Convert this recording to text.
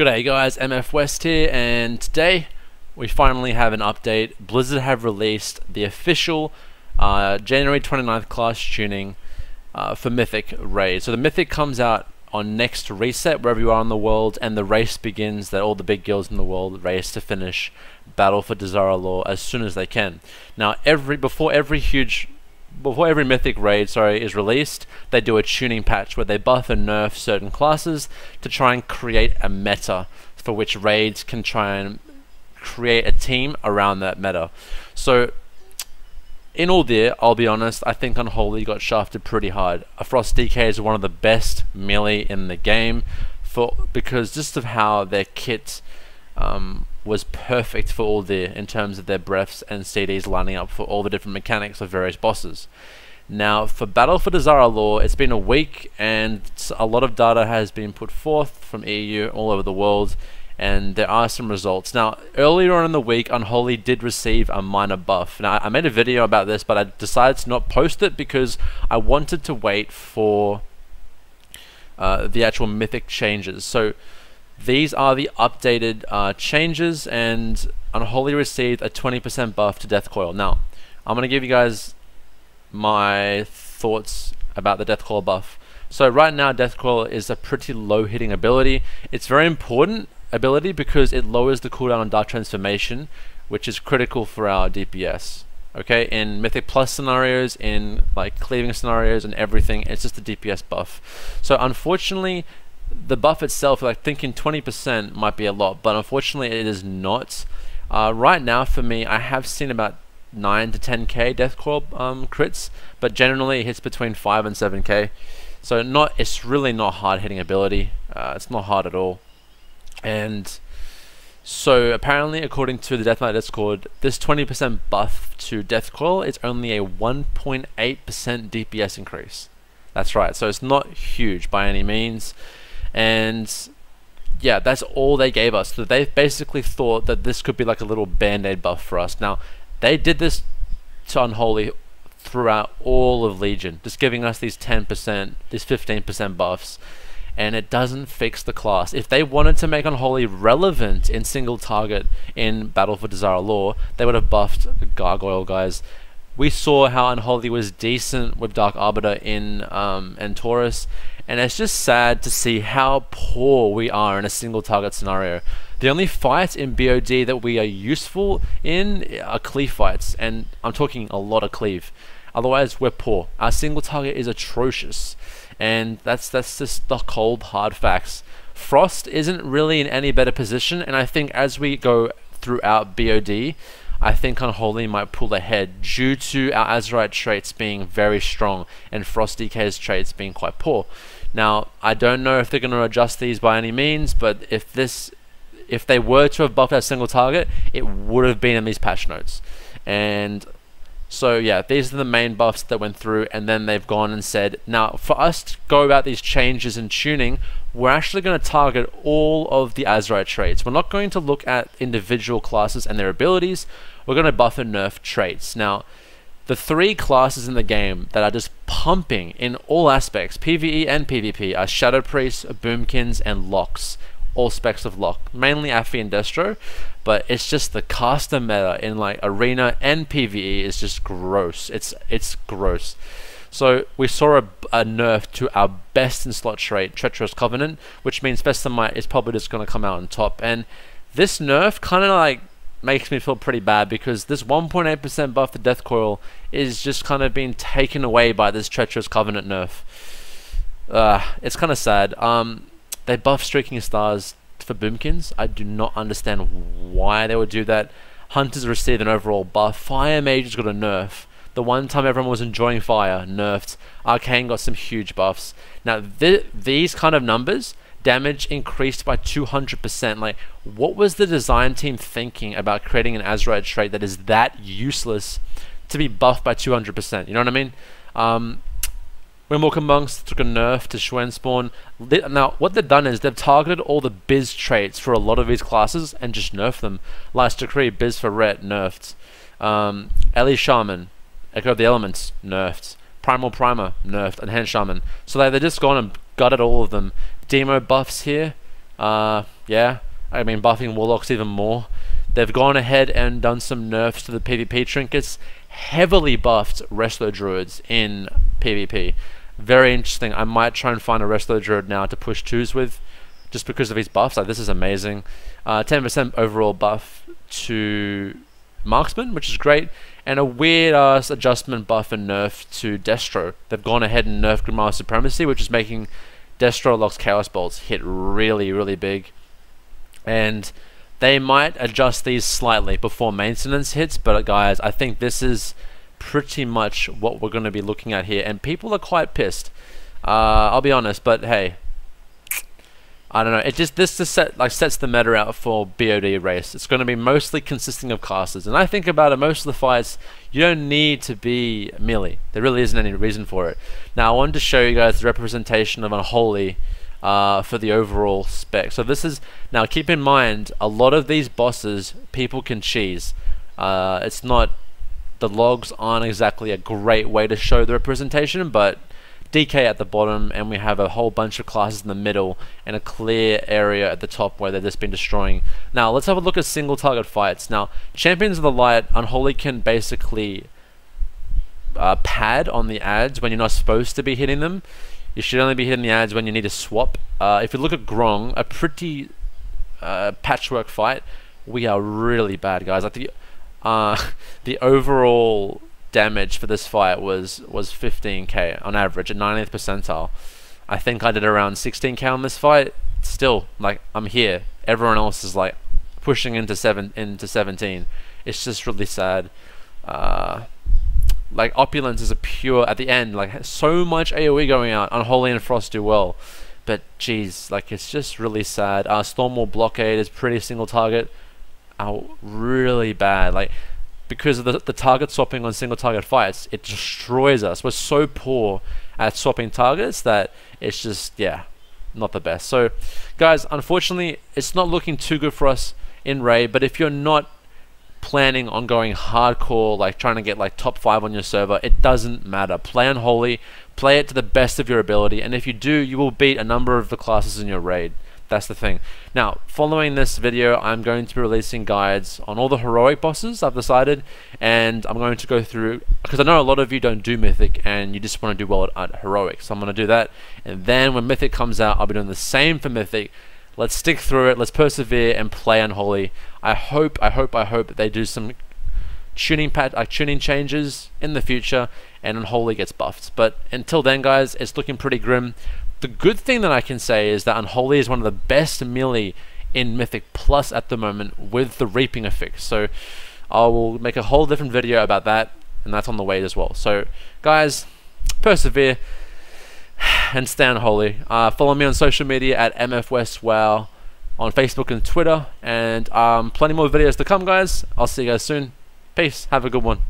G'day guys, MFWest here, and today we finally have an update. Blizzard have released the official January 29th class tuning for Mythic raid. So the Mythic comes out on next reset wherever you are in the world, and the race begins that all the big guilds in the world race to finish Battle for Desire Law as soon as they can. Now before every Mythic raid is released, they do a tuning patch where they buff and nerf certain classes to try and create a meta for which raids can try and create a team around that meta. So in all there, I'll be honest, I think Unholy got shafted pretty hard. A Frost DK is one of the best melee in the game because just of how their kit was perfect for all there in terms of their breaths and CDs lining up for all the different mechanics of various bosses. Now for Battle for Desire Law, it's been a week and a lot of data has been put forth from EU all over the world, and there are some results. Now earlier on in the week, Unholy did receive a minor buff. Now I made a video about this, but I decided to not post it because I wanted to wait for the actual Mythic changes. So these are the updated changes, and Unholy received a 20% buff to Death Coil. Now, I'm going to give you guys my thoughts about the Death Coil buff. So right now, Death Coil is a pretty low hitting ability. It's very important ability because it lowers the cooldown on Dark Transformation, which is critical for our DPS. Okay, in Mythic Plus scenarios, in like cleaving scenarios and everything, it's just a DPS buff. So unfortunately, the buff itself, like thinking 20% might be a lot, but unfortunately it is not. Right now for me, I have seen about 9 to 10k Death Coil crits, but generally it hits between 5 and 7k. So it's really not hard hitting ability. It's not hard at all. And so apparently, according to the Death Knight Discord, this 20% buff to Death Coil is only a 1.8% DPS increase. That's right, so it's not huge by any means. And yeah, that's all they gave us. So they basically thought that this could be like a little band-aid buff for us. Now they did this to Unholy throughout all of Legion, just giving us these 10%, these 15% buffs, and it doesn't fix the class. If they wanted to make Unholy relevant in single target in Battle for Desire Law, they would have buffed Gargoyle, guys. We saw how Unholy was decent with Dark Arbiter in Taurus, and it's just sad to see how poor we are in a single target scenario. The only fights in BOD that we are useful in are cleave fights, and I'm talking a lot of cleave. Otherwise, we're poor. Our single target is atrocious, and that's just the cold hard facts. Frost isn't really in any better position, and I think as we go throughout BOD, I think Unholy might pull ahead due to our Azurite traits being very strong and Frost DK's traits being quite poor. Now, I don't know if they're going to adjust these by any means, but if they were to have buffed our single target, it would have been in these patch notes. And so yeah, these are the main buffs that went through, and then they've gone and said, now for us to go about these changes in tuning, we're actually going to target all of the Azurite traits. We're not going to look at individual classes and their abilities. We're going to buff and nerf traits. Now, the 3 classes in the game that are just pumping in all aspects, PvE and PvP, are Shadow Priests, Boomkins, and Locks. All specs of Lock, mainly Afi and Destro, but it's just the caster meta in like Arena and PvE is just gross. It's gross. So we saw a nerf to our best in slot trait, Treacherous Covenant, which means Festamite is probably just going to come out on top. And this nerf kind of like makes me feel pretty bad because this 1.8% buff to Death Coil is just kind of being taken away by this Treacherous Covenant nerf. It's kind of sad. They buff Streaking Stars for Boomkins. I do not understand why they would do that. Hunters received an overall buff. Fire Mages got a nerf. The one time everyone was enjoying fire, nerfed. Arcane got some huge buffs. Now these kind of numbers, damage increased by 200%. Like, what was the design team thinking about creating an Azurite trait that is that useless to be buffed by 200%? You know what I mean? Windwalker Monks took a nerf to Shuen Spawn. Now, what they've done is they've targeted all the biz traits for a lot of these classes and just nerfed them. Last Decree, Biz for Ret, nerfed. Ellie Shaman, Echo of the Elements, nerfed. Primal Primer, nerfed. And Hand Shaman. So they've just gone and gutted all of them. Demo buffs here. Yeah, I mean buffing Warlocks even more. They've gone ahead and done some nerfs to the PvP trinkets, heavily buffed Wrestler Druids in PvP. Very interesting. I might try and find a Wrestler Druid now to push 2s with, just because of his buffs. Like, this is amazing. 10% overall buff to Marksman, which is great, and a weird ass adjustment buff and nerf to Destro. They've gone ahead and nerfed Grimoire Supremacy, which is making Destro Lock's Chaos Bolts hit really, really big. And they might adjust these slightly before maintenance hits, but guys, I think this is pretty much what we're going to be looking at here, and people are quite pissed. I'll be honest, but hey, I don't know. This just sets the meta out for BOD race. It's going to be mostly consisting of casters, and I think about it, most of the fights you don't need to be melee. There really isn't any reason for it. Now I wanted to show you guys the representation of Unholy for the overall spec. So this is, now keep in mind, a lot of these bosses people can cheese. It's not, the logs aren't exactly a great way to show the representation, but DK at the bottom, and we have a whole bunch of classes in the middle and a clear area at the top where they've just been destroying. Now let's have a look at single target fights. Now Champions of the Light, Unholy can basically pad on the ads when you're not supposed to be hitting them. You should only be hitting the ads when you need to swap. If you look at Grong, a pretty patchwork fight, we are really bad, guys. Like the overall damage for this fight was 15k on average at 90th percentile. I think I did around 16k on this fight. Still, like, I'm here. Everyone else is like pushing into 17. It's just really sad. Like, Opulence is a pure, at the end, like, so much AoE going out. Unholy and Frost do well, but geez, like, it's just really sad. Stormwall Blockade is pretty single target. Really bad. Like, because of the target swapping on single target fights, it destroys us. We're so poor at swapping targets that it's just, yeah, not the best. So guys, unfortunately it's not looking too good for us in raid, but if you're not planning on going hardcore, like trying to get like top 5 on your server, it doesn't matter. Play Unholy, play it to the best of your ability, and if you do, you will beat a number of the classes in your raid. That's the thing. Now, following this video, I'm going to be releasing guides on all the heroic bosses, I've decided, and I'm going to go through, because I know a lot of you don't do Mythic and you just want to do well at heroic, so I'm going to do that, and then when Mythic comes out, I'll be doing the same for Mythic. Let's stick through it, let's persevere and play Unholy. I hope that they do some tuning changes in the future and Unholy gets buffed. But until then, guys, it's looking pretty grim. The good thing that I can say is that Unholy is one of the best melee in Mythic Plus at the moment with the reaping effect. So I will make a whole different video about that, and that's on the way as well. So guys, persevere and stay Unholy. Follow me on social media at MFWest WoW on Facebook and Twitter, and plenty more videos to come, guys. I'll see you guys soon. Peace. Have a good one.